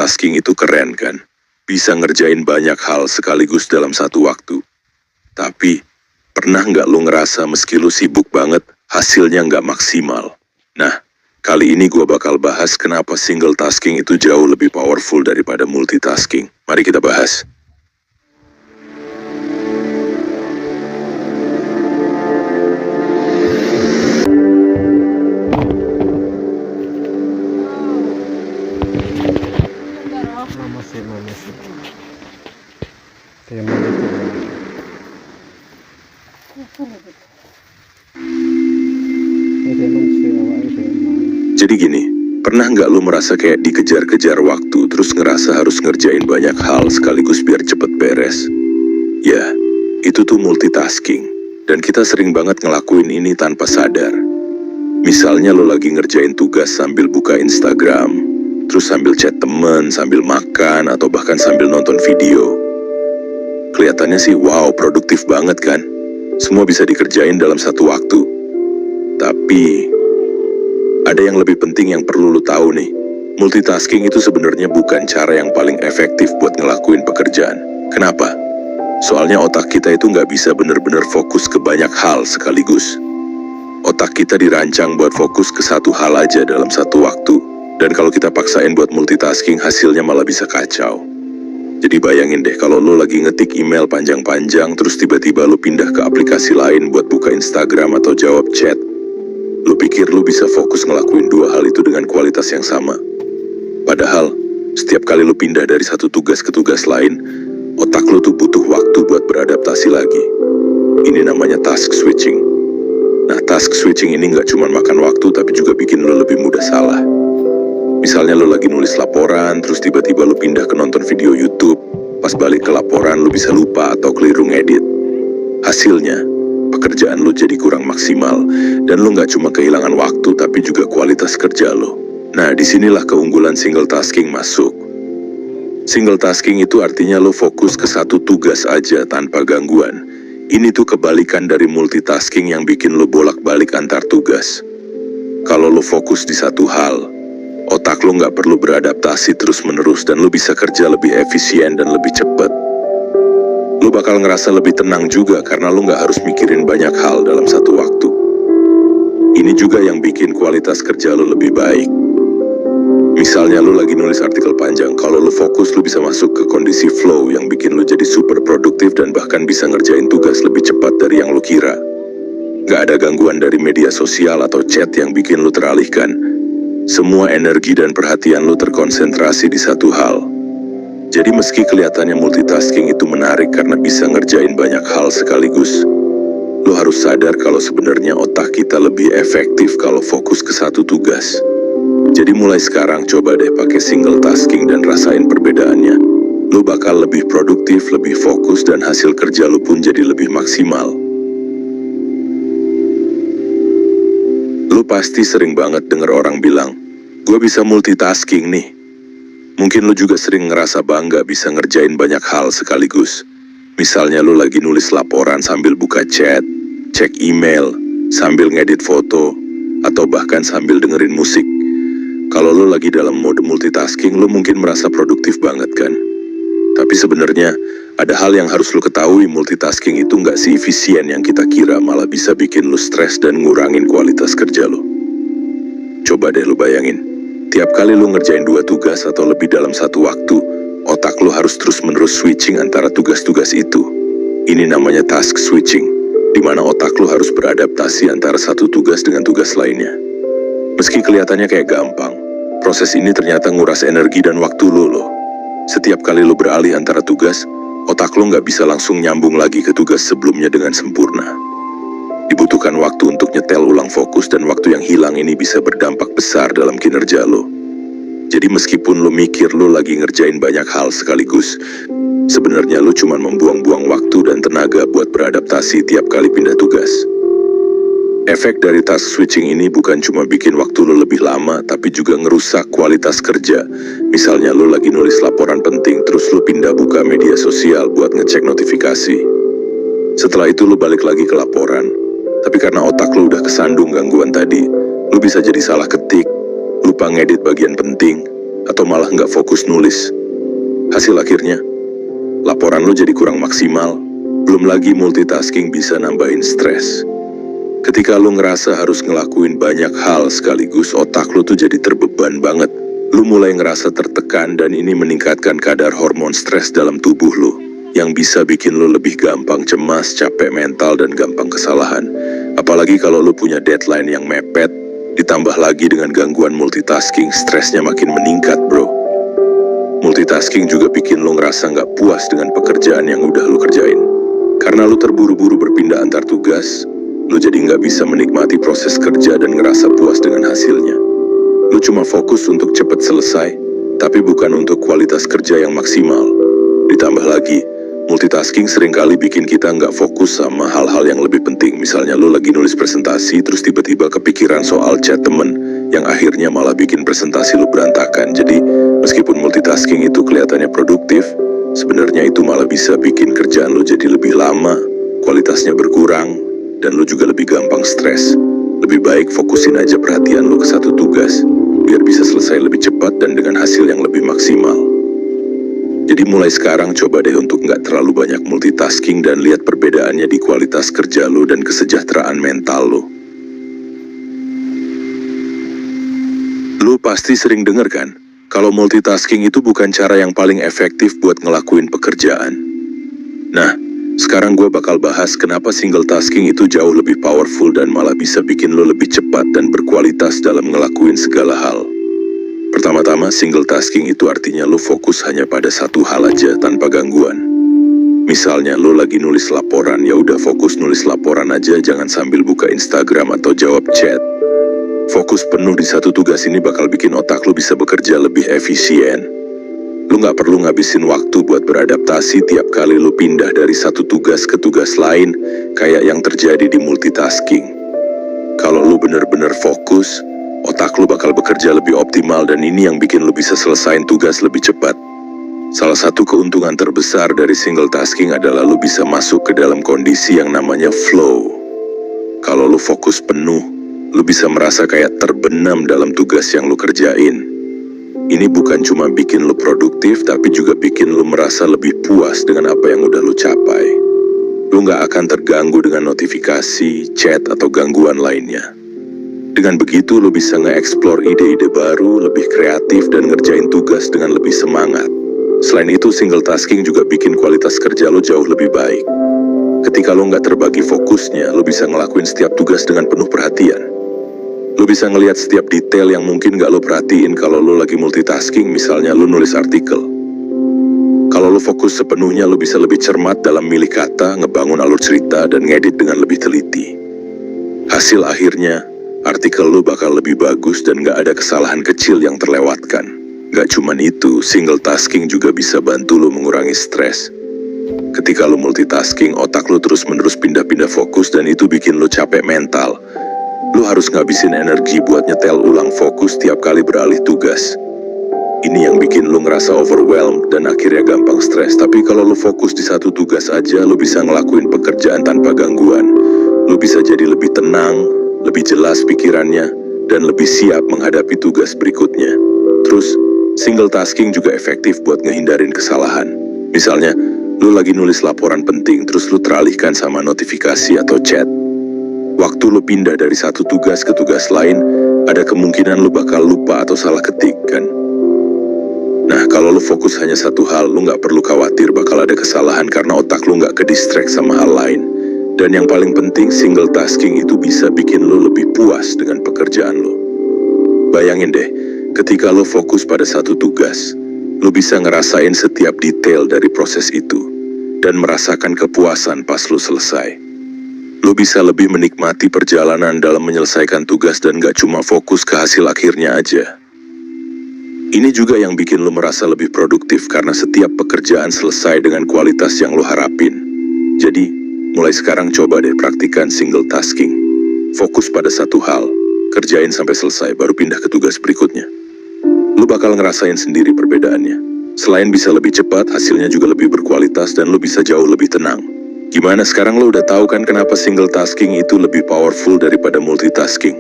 multitasking itu keren kan? Bisa ngerjain banyak hal sekaligus dalam satu waktu. Tapi, pernah nggak lu ngerasa meski lu sibuk banget, hasilnya nggak maksimal? Nah, kali ini gua bakal bahas kenapa single tasking itu jauh lebih powerful daripada multitasking. Mari kita bahas. Jadi gini, pernah nggak lu merasa kayak dikejar-kejar waktu terus ngerasa harus ngerjain banyak hal sekaligus biar cepet beres? Ya, itu tuh multitasking. Dan kita sering banget ngelakuin ini tanpa sadar. Misalnya lu lagi ngerjain tugas sambil buka Instagram, terus sambil chat temen, sambil makan, atau bahkan sambil nonton video. Kelihatannya sih wow, produktif banget kan? Semua bisa dikerjain dalam satu waktu. Tapi, ada yang lebih penting yang perlu lu tahu nih. Multitasking itu sebenarnya bukan cara yang paling efektif buat ngelakuin pekerjaan. Kenapa? Soalnya otak kita itu nggak bisa bener-bener fokus ke banyak hal sekaligus. Otak kita dirancang buat fokus ke satu hal aja dalam satu waktu. Dan kalau kita paksain buat multitasking, hasilnya malah bisa kacau. Jadi bayangin deh kalau lu lagi ngetik email panjang-panjang, terus tiba-tiba lu pindah ke aplikasi lain buat buka Instagram atau jawab chat. Lu pikir lu bisa fokus ngelakuin dua hal itu dengan kualitas yang sama. Padahal, setiap kali lu pindah dari satu tugas ke tugas lain, otak lu tuh butuh waktu buat beradaptasi lagi. Ini namanya task switching. Nah, task switching ini nggak cuma makan waktu, tapi juga bikin lu lebih mudah salah. Misalnya lu lagi nulis laporan, terus tiba-tiba lu pindah ke nonton video YouTube. Pas balik ke laporan, lu bisa lupa atau keliru ngedit. Hasilnya, pekerjaan lu jadi kurang maksimal, dan lu nggak cuma kehilangan waktu, tapi juga kualitas kerja lu. Nah, disinilah keunggulan single tasking masuk. Single tasking itu artinya lu fokus ke satu tugas aja tanpa gangguan. Ini tuh kebalikan dari multitasking yang bikin lu bolak-balik antar tugas. Kalau lu fokus di satu hal, otak lu nggak perlu beradaptasi terus-menerus dan lu bisa kerja lebih efisien dan lebih cepat. Lu bakal ngerasa lebih tenang juga karena lu nggak harus mikirin banyak hal dalam satu waktu. Ini juga yang bikin kualitas kerja lu lebih baik. Misalnya lu lagi nulis artikel panjang, kalau lu fokus lu bisa masuk ke kondisi flow yang bikin lu jadi super produktif dan bahkan bisa ngerjain tugas lebih cepat dari yang lu kira. Nggak ada gangguan dari media sosial atau chat yang bikin lu teralihkan. Semua energi dan perhatian lu terkonsentrasi di satu hal. Jadi meski kelihatannya multitasking itu menarik karena bisa ngerjain banyak hal sekaligus, lu harus sadar kalau sebenarnya otak kita lebih efektif kalau fokus ke satu tugas. Jadi mulai sekarang coba deh pakai single tasking dan rasain perbedaannya. Lu bakal lebih produktif, lebih fokus, dan hasil kerja lu pun jadi lebih maksimal. Lu pasti sering banget denger orang bilang, gue bisa multitasking nih. Mungkin lu juga sering ngerasa bangga bisa ngerjain banyak hal sekaligus. Misalnya lu lagi nulis laporan sambil buka chat, cek email, sambil ngedit foto, atau bahkan sambil dengerin musik. Kalau lu lagi dalam mode multitasking, lu mungkin merasa produktif banget kan? Tapi sebenarnya, ada hal yang harus lu ketahui, multitasking itu nggak seefisien yang kita kira, malah bisa bikin lu stres dan ngurangin kualitas kerja lu. Coba deh lu bayangin, tiap kali lu ngerjain dua tugas atau lebih dalam satu waktu, otak lu harus terus-menerus switching antara tugas-tugas itu. Ini namanya task switching, di mana otak lu harus beradaptasi antara satu tugas dengan tugas lainnya. Meski kelihatannya kayak gampang, proses ini ternyata nguras energi dan waktu lu loh. Setiap kali lu beralih antara tugas, otak lu nggak bisa langsung nyambung lagi ke tugas sebelumnya dengan sempurna. Dibutuhkan waktu untuk nyetel ulang fokus, dan waktu yang hilang ini bisa berdampak besar dalam kinerja lu. Jadi meskipun lu mikir lu lagi ngerjain banyak hal sekaligus, sebenarnya lu cuma membuang-buang waktu dan tenaga buat beradaptasi tiap kali pindah tugas. Efek dari task switching ini bukan cuma bikin waktu lu lebih lama, tapi juga ngerusak kualitas kerja. Misalnya lu lagi nulis laporan penting, terus lu pindah buka media sosial buat ngecek notifikasi. Setelah itu lu balik lagi ke laporan. Tapi karena otak lu udah kesandung gangguan tadi, lu bisa jadi salah ketik, lupa ngedit bagian penting, atau malah nggak fokus nulis. Hasil akhirnya, laporan lo jadi kurang maksimal, belum lagi multitasking bisa nambahin stres. Ketika lo ngerasa harus ngelakuin banyak hal sekaligus, otak lo tuh jadi terbeban banget. Lo mulai ngerasa tertekan dan ini meningkatkan kadar hormon stres dalam tubuh lo, yang bisa bikin lo lebih gampang cemas, capek mental, dan gampang kesalahan. Apalagi kalau lo punya deadline yang mepet, ditambah lagi dengan gangguan multitasking, stresnya makin meningkat, bro. Multitasking juga bikin lo ngerasa nggak puas dengan pekerjaan yang udah lo kerjain. Karena lo terburu-buru berpindah antar tugas, lo jadi nggak bisa menikmati proses kerja dan ngerasa puas dengan hasilnya. Lo cuma fokus untuk cepat selesai, tapi bukan untuk kualitas kerja yang maksimal. Ditambah lagi, multitasking seringkali bikin kita nggak fokus sama hal-hal yang lebih penting. Misalnya lo lagi nulis presentasi, terus tiba-tiba kepikiran soal chat temen, yang akhirnya malah bikin presentasi lo berantakan. Jadi, meskipun multitasking itu kelihatannya produktif, sebenarnya itu malah bisa bikin kerjaan lo jadi lebih lama, kualitasnya berkurang, dan lo juga lebih gampang stres. Lebih baik fokusin aja perhatian lo ke satu tugas, biar bisa selesai lebih cepat dan dengan hasil yang lebih maksimal. Jadi mulai sekarang coba deh untuk nggak terlalu banyak multitasking dan lihat perbedaannya di kualitas kerja lo dan kesejahteraan mental lo. Lo pasti sering denger kan, kalau multitasking itu bukan cara yang paling efektif buat ngelakuin pekerjaan. Nah, sekarang gue bakal bahas kenapa single tasking itu jauh lebih powerful dan malah bisa bikin lo lebih cepat dan berkualitas dalam ngelakuin segala hal. Pertama-tama, single tasking itu artinya lo fokus hanya pada satu hal aja tanpa gangguan. Misalnya lo lagi nulis laporan, ya udah fokus nulis laporan aja, jangan sambil buka Instagram atau jawab chat. Fokus penuh di satu tugas ini bakal bikin otak lo bisa bekerja lebih efisien. Lu nggak perlu ngabisin waktu buat beradaptasi tiap kali lu pindah dari satu tugas ke tugas lain, kayak yang terjadi di multitasking. Kalau lu bener-bener fokus, otak lu bakal bekerja lebih optimal dan ini yang bikin lu bisa selesain tugas lebih cepat. Salah satu keuntungan terbesar dari single tasking adalah lu bisa masuk ke dalam kondisi yang namanya flow. Kalau lu fokus penuh, lu bisa merasa kayak terbenam dalam tugas yang lu kerjain. Ini bukan cuma bikin lo produktif, tapi juga bikin lo merasa lebih puas dengan apa yang udah lo capai. Lo nggak akan terganggu dengan notifikasi, chat, atau gangguan lainnya. Dengan begitu, lo bisa nge-explore ide-ide baru, lebih kreatif, dan ngerjain tugas dengan lebih semangat. Selain itu, single tasking juga bikin kualitas kerja lo jauh lebih baik. Ketika lo nggak terbagi fokusnya, lo bisa ngelakuin setiap tugas dengan penuh perhatian. Lo bisa ngelihat setiap detail yang mungkin gak lo perhatiin kalau lo lagi multitasking, misalnya lo nulis artikel. Kalau lo fokus sepenuhnya, lo bisa lebih cermat dalam milih kata, ngebangun alur cerita, dan ngedit dengan lebih teliti. Hasil akhirnya, artikel lo bakal lebih bagus dan gak ada kesalahan kecil yang terlewatkan. Gak cuman itu, single tasking juga bisa bantu lo mengurangi stres. Ketika lo multitasking, otak lo terus-menerus pindah-pindah fokus dan itu bikin lo capek mental. Lu harus ngabisin energi buat nyetel ulang fokus tiap kali beralih tugas. Ini yang bikin lu ngerasa overwhelmed dan akhirnya gampang stres. Tapi kalau lu fokus di satu tugas aja, lu bisa ngelakuin pekerjaan tanpa gangguan. Lu bisa jadi lebih tenang, lebih jelas pikirannya, dan lebih siap menghadapi tugas berikutnya. Terus, single tasking juga efektif buat ngehindarin kesalahan. Misalnya, lu lagi nulis laporan penting, terus lu teralihkan sama notifikasi atau chat. Waktu lo pindah dari satu tugas ke tugas lain, ada kemungkinan lo bakal lupa atau salah ketik, kan? Nah, kalau lo fokus hanya satu hal, lo nggak perlu khawatir bakal ada kesalahan karena otak lo nggak ke-distract sama hal lain. Dan yang paling penting, single tasking itu bisa bikin lo lebih puas dengan pekerjaan lo. Bayangin deh, ketika lo fokus pada satu tugas, lo bisa ngerasain setiap detail dari proses itu, dan merasakan kepuasan pas lo selesai. Lo bisa lebih menikmati perjalanan dalam menyelesaikan tugas dan gak cuma fokus ke hasil akhirnya aja. Ini juga yang bikin lo merasa lebih produktif karena setiap pekerjaan selesai dengan kualitas yang lo harapin. Jadi, mulai sekarang coba deh praktikan single tasking. Fokus pada satu hal, kerjain sampai selesai baru pindah ke tugas berikutnya. Lo bakal ngerasain sendiri perbedaannya. Selain bisa lebih cepat, hasilnya juga lebih berkualitas dan lo bisa jauh lebih tenang. Gimana sekarang lo udah tahu kan kenapa single tasking itu lebih powerful daripada multitasking?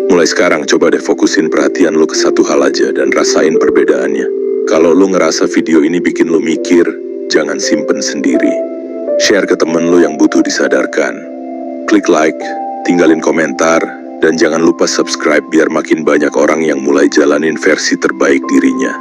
Mulai Mulai sekarang coba deh fokusin perhatian lo ke satu hal aja dan rasain perbedaannya. Kalau lo ngerasa video ini bikin lo mikir, jangan simpen sendiri. Share ke temen lo yang butuh disadarkan. Klik like, tinggalin komentar, dan jangan lupa subscribe biar makin banyak orang yang mulai jalanin versi terbaik dirinya.